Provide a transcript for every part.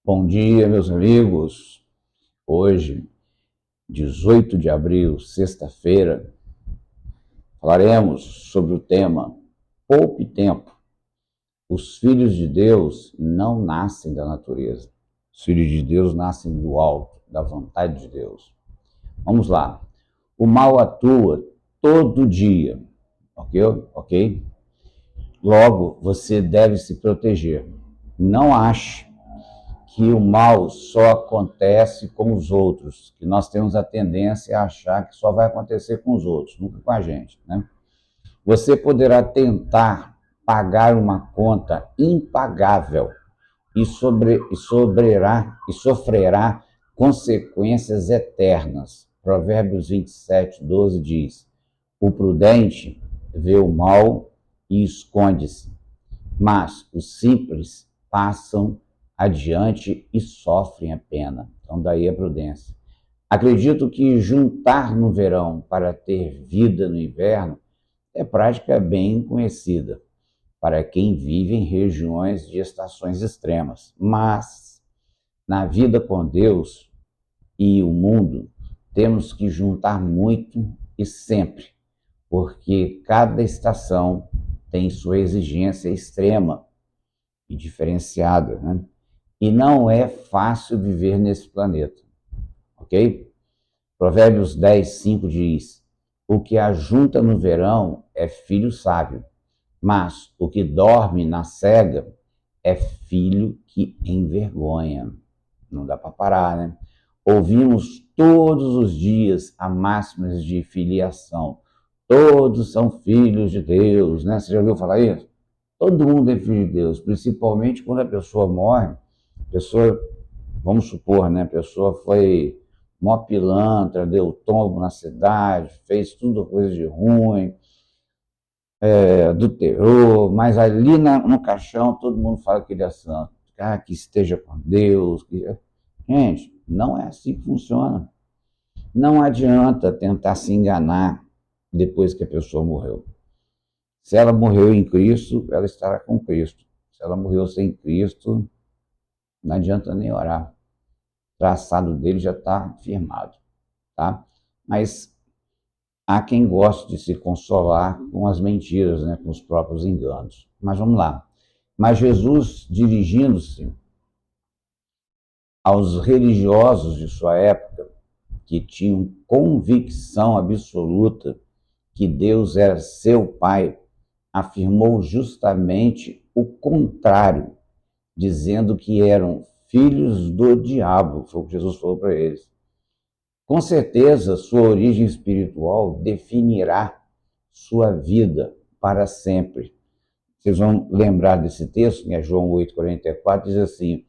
Bom dia, meus amigos. Hoje, 18 de abril, sexta-feira, falaremos sobre o tema Poupe Tempo. Os filhos de Deus não nascem da natureza. Os filhos de Deus nascem do alto, da vontade de Deus. Vamos lá. O mal atua todo dia, ok? Logo, você deve se proteger. Não ache que o mal só acontece com os outros, que nós temos a tendência a achar que só vai acontecer com os outros, nunca com a gente, né? Você poderá tentar pagar uma conta impagável e sofrerá consequências eternas. Provérbios 27:12 diz: o prudente vê o mal e esconde-se, mas os simples passam adiante e sofrem a pena. Então, daí a prudência. Acredito que juntar no verão para ter vida no inverno é prática bem conhecida para quem vive em regiões de estações extremas. Mas, na vida com Deus e o mundo, temos que juntar muito e sempre, porque cada estação tem sua exigência extrema e diferenciada, né? E não é fácil viver nesse planeta, ok? Provérbios 10:5 diz: o que ajunta no verão é filho sábio, mas o que dorme na cega é filho que envergonha. Não dá para parar, né? Ouvimos todos os dias a máximas de filiação. Todos são filhos de Deus, né? Você já ouviu falar isso? Todo mundo é filho de Deus, principalmente quando a pessoa morre. A pessoa, vamos supor, né? A pessoa foi mó pilantra, deu tombo na cidade, fez tudo coisa de ruim, adulterou, mas ali no caixão todo mundo fala que ele é santo. Ah, que esteja com Deus. Gente, não é assim que funciona. Não adianta tentar se enganar depois que a pessoa morreu. Se ela morreu em Cristo, ela estará com Cristo. Se ela morreu sem Cristo, não adianta nem orar. O traçado dele já está firmado, tá? Mas há quem goste de se consolar com as mentiras, né? Com os próprios enganos. Mas vamos lá. Mas Jesus, dirigindo-se aos religiosos de sua época, que tinham convicção absoluta que Deus era seu Pai, afirmou justamente o contrário, dizendo que eram filhos do diabo, foi o que Jesus falou para eles. Com certeza, sua origem espiritual definirá sua vida para sempre. Vocês vão lembrar desse texto, que é João 8:44, diz assim,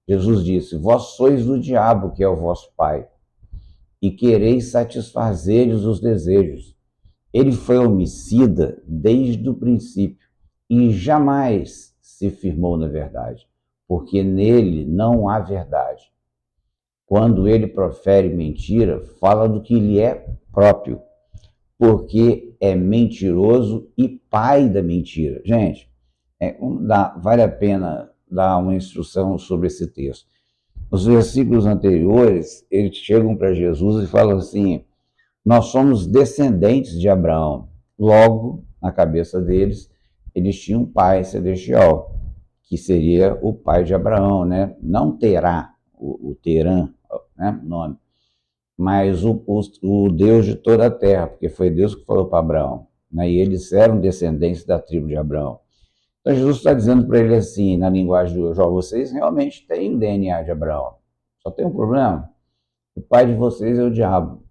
Jesus disse: vós sois do diabo, que é o vosso pai, e quereis satisfazer-lhes os desejos. Ele foi homicida desde o princípio e jamais se firmou na verdade, porque nele não há verdade. Quando ele profere mentira, fala do que lhe é próprio, porque é mentiroso e pai da mentira. Gente, vale a pena dar uma instrução sobre esse texto. Os versículos anteriores, eles chegam para Jesus e falam assim: nós somos descendentes de Abraão. Logo, na cabeça deles, eles tinham um pai celestial, que seria o pai de Abraão, né? Não Terá, o Terã, né? Nome, mas o Deus de toda a terra, porque foi Deus que falou para Abraão, né? E eles eram descendentes da tribo de Abraão. Então Jesus está dizendo para ele assim, na linguagem de hoje: vocês realmente têm o DNA de Abraão. Só tem um problema: o pai de vocês é o diabo.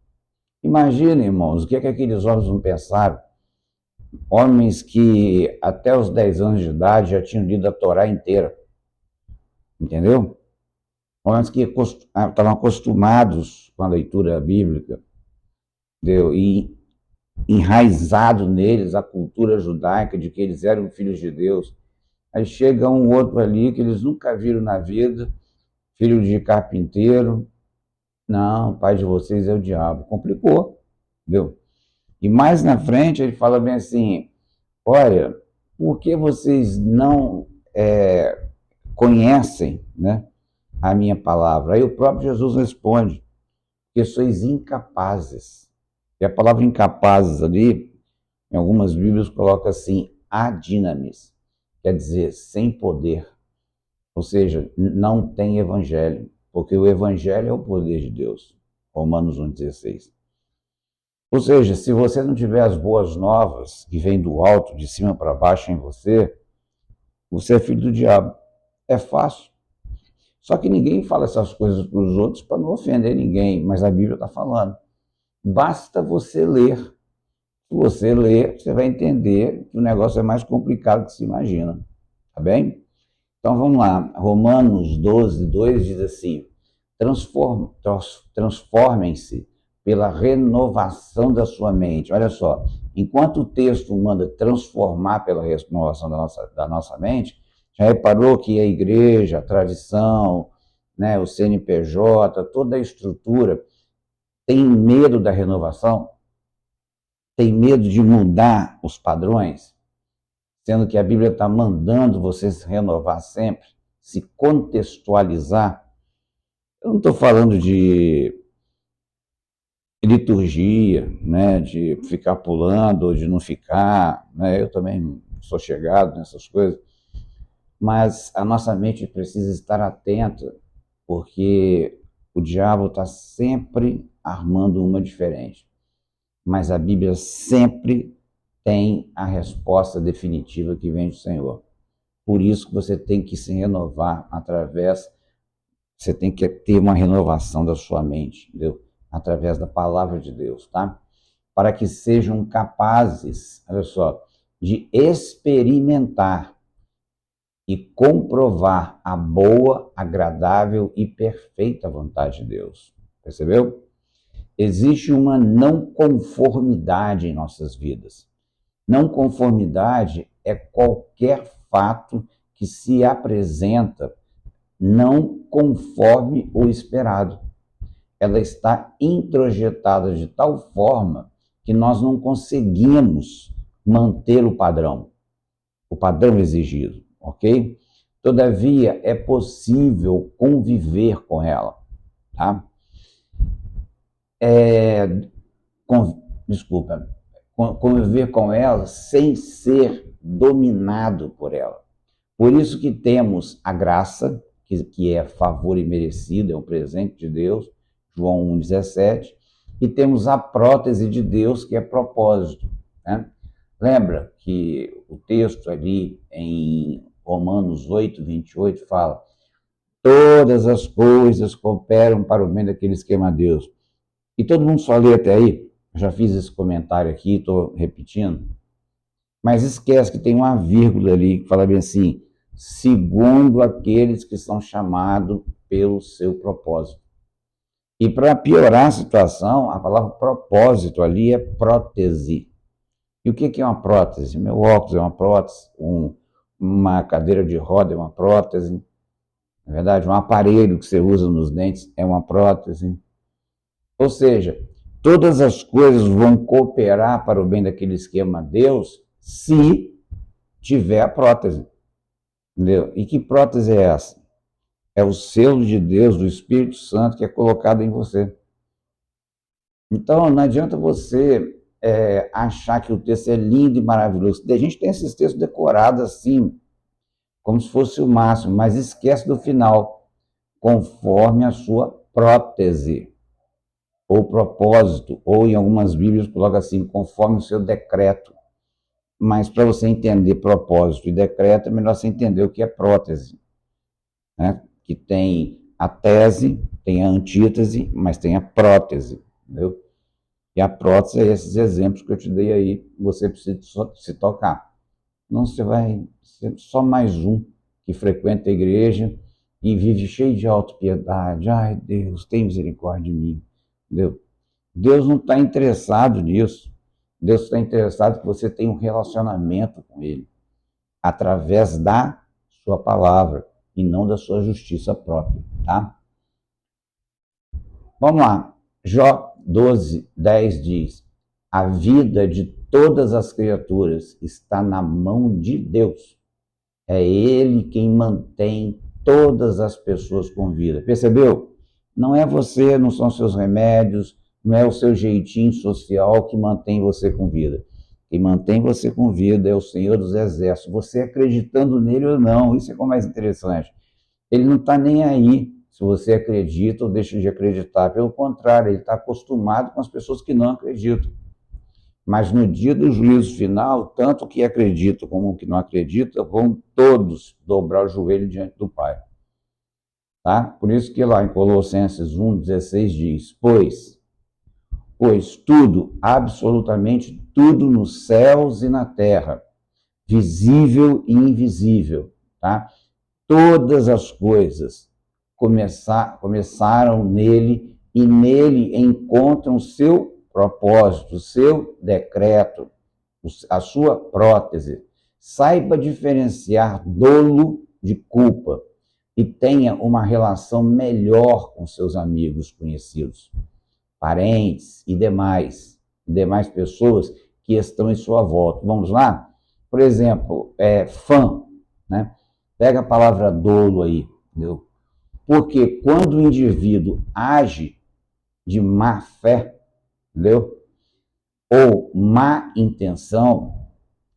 Imaginem, irmãos, o que é que aqueles homens não pensaram? Homens que até os 10 anos de idade já tinham lido a Torá inteira, entendeu? Homens que estavam acostumados com a leitura bíblica, entendeu? E enraizado neles a cultura judaica de que eles eram filhos de Deus. Aí chega um outro ali que eles nunca viram na vida, filho de carpinteiro. Não, o pai de vocês é o diabo. Complicou, entendeu? E mais na frente ele fala bem assim: olha, por que vocês não conhecem, né, a minha palavra? Aí o próprio Jesus responde, que sois incapazes. E a palavra incapazes ali, em algumas Bíblias coloca assim, adinamis, quer dizer, sem poder. Ou seja, não tem evangelho, porque o evangelho é o poder de Deus. Romanos 1,16. Ou seja, se você não tiver as boas novas que vêm do alto, de cima para baixo em você, você é filho do diabo. É fácil. Só que ninguém fala essas coisas para os outros para não ofender ninguém, mas a Bíblia está falando. Basta você ler. Se você ler, você vai entender que o negócio é mais complicado que se imagina. Tá bem? Então vamos lá. Romanos 12, 2 diz assim: transformem-se pela renovação da sua mente. Olha só, enquanto o texto manda transformar pela renovação da nossa mente, já reparou que a igreja, a tradição, né, o CNPJ, toda a estrutura tem medo da renovação? Tem medo de mudar os padrões? Sendo que a Bíblia está mandando você se renovar sempre, se contextualizar. Eu não estou falando de liturgia, né, de ficar pulando ou de não ficar, né, eu também sou chegado nessas coisas, mas a nossa mente precisa estar atenta, porque o diabo está sempre armando uma diferente, mas a Bíblia sempre tem a resposta definitiva que vem do Senhor. Por isso que você tem que se renovar você tem que ter uma renovação da sua mente, entendeu? Através da palavra de Deus, tá? Para que sejam capazes, olha só, de experimentar e comprovar a boa, agradável e perfeita vontade de Deus. Percebeu? Existe uma não conformidade em nossas vidas. Não conformidade é qualquer fato que se apresenta não conforme o esperado. Ela está introjetada de tal forma que nós não conseguimos manter o padrão exigido, ok? Todavia, é possível conviver com ela, tá? Desculpa, conviver com ela sem ser dominado por ela. Por isso que temos a graça, que é favor imerecido, é um presente de Deus, João 1,17, e temos a prótese de Deus, que é propósito, né? Lembra que o texto ali em Romanos 8,28 fala: todas as coisas cooperam para o bem daqueles que amam a Deus. E todo mundo só lê até aí, já fiz esse comentário aqui, estou repetindo, mas esquece que tem uma vírgula ali que fala bem assim, segundo aqueles que são chamados pelo seu propósito. E para piorar a situação, a palavra propósito ali é prótese. E o que é uma prótese? Meu óculos é uma prótese, uma cadeira de roda é uma prótese, na verdade, um aparelho que você usa nos dentes é uma prótese. Ou seja, todas as coisas vão cooperar para o bem daqueles que amam a Deus se tiver a prótese. Entendeu? E que prótese é essa? É o selo de Deus, do Espírito Santo, que é colocado em você. Então, não adianta você achar que o texto é lindo e maravilhoso. A gente tem esses textos decorados assim, como se fosse o máximo, mas esquece do final, conforme a sua prótese, ou propósito, ou em algumas Bíblias coloca assim, conforme o seu decreto. Mas para você entender propósito e decreto, é melhor você entender o que é prótese, né? Que tem a tese, tem a antítese, mas tem a prótese, entendeu? E a prótese é esses exemplos que eu te dei aí, você precisa se tocar. Não você vai ser só mais um que frequenta a igreja e vive cheio de autopiedade. Ai, Deus, tem misericórdia de mim, entendeu? Deus não está interessado nisso. Deus está interessado que você tenha um relacionamento com Ele, através da sua palavra e não da sua justiça própria, tá? Vamos lá. Jó 12:10 diz: a vida de todas as criaturas está na mão de Deus. É Ele quem mantém todas as pessoas com vida. Percebeu? Não é você, não são seus remédios, não é o seu jeitinho social que mantém você com vida. Quem mantém você com vida é o Senhor dos Exércitos. Você acreditando nele ou não, isso é o mais interessante. Ele não está nem aí se você acredita ou deixa de acreditar. Pelo contrário, ele está acostumado com as pessoas que não acreditam. Mas no dia do juízo final, tanto que acreditam como o que não acreditam, vão todos dobrar o joelho diante do Pai. Tá? Por isso que lá em Colossenses 1,16 diz, pois tudo, absolutamente tudo nos céus e na terra, visível e invisível, tá? Todas as coisas começaram nele e nele encontram o seu propósito, o seu decreto, a sua prótese. Saiba diferenciar dolo de culpa e tenha uma relação melhor com seus amigos conhecidos, parentes e demais pessoas que estão em sua volta. Vamos lá? Por exemplo, fã, né? Pega a palavra dolo aí, entendeu? Porque quando o indivíduo age de má fé, entendeu? Ou má intenção,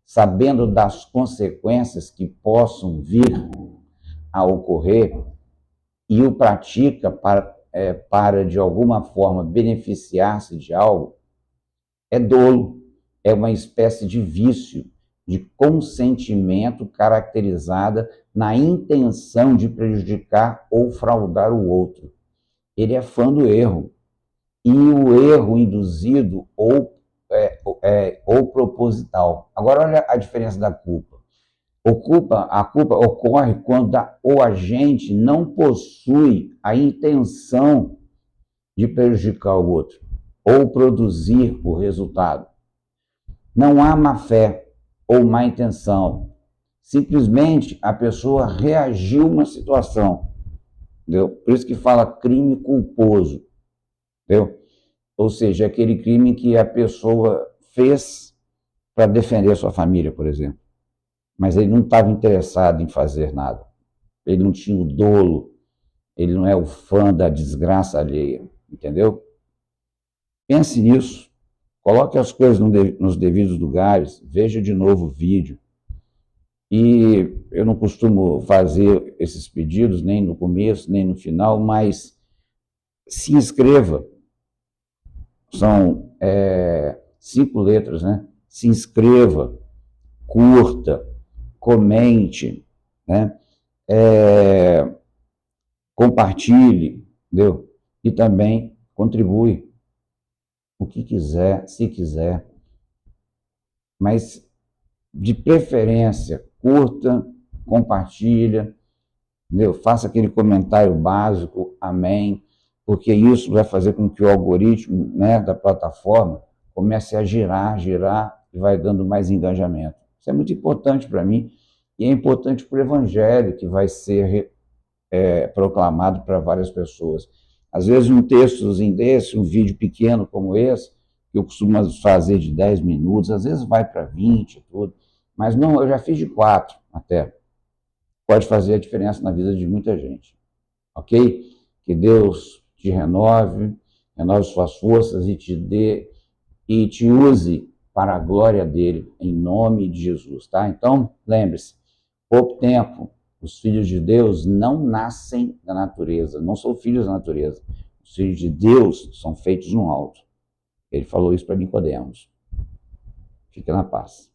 sabendo das consequências que possam vir a ocorrer, e o pratica para de alguma forma beneficiar-se de algo, é dolo, é uma espécie de vício, de consentimento caracterizada na intenção de prejudicar ou fraudar o outro. Ele é fã do erro. E o erro induzido ou proposital. Agora, olha a diferença da culpa. A culpa ocorre quando o agente não possui a intenção de prejudicar o outro ou produzir o resultado. Não há má fé ou má intenção. Simplesmente a pessoa reagiu a uma situação. Entendeu? Por isso que fala crime culposo. Entendeu? Ou seja, aquele crime que a pessoa fez para defender a sua família, por exemplo. Mas ele não estava interessado em fazer nada. Ele não tinha o dolo. Ele não é o fã da desgraça alheia. Entendeu? Pense nisso. Coloque as coisas nos devidos lugares. Veja de novo o vídeo. E eu não costumo fazer esses pedidos, nem no começo, nem no final, mas se inscreva. São 5 letras, né? Se inscreva, curta, comente, né? Compartilhe, entendeu? E também contribui o que quiser, se quiser. Mas, de preferência, curta, compartilha, entendeu? Faça aquele comentário básico, amém, porque isso vai fazer com que o algoritmo, né, da plataforma comece a girar e vai dando mais engajamento. Isso é muito importante para mim e é importante para o evangelho que vai ser proclamado para várias pessoas. Às vezes um textozinho desse, um vídeo pequeno como esse, que eu costumo fazer de 10 minutos, às vezes vai para 20 e tudo, mas não, eu já fiz de 4 até. Pode fazer a diferença na vida de muita gente, ok? Que Deus te renove suas forças e te use para a glória dele, em nome de Jesus, tá? Então, lembre-se, pouco tempo, os filhos de Deus não nascem da natureza, não são filhos da natureza. Os filhos de Deus são feitos no alto. Ele falou isso para Nicodemos. Fica na paz.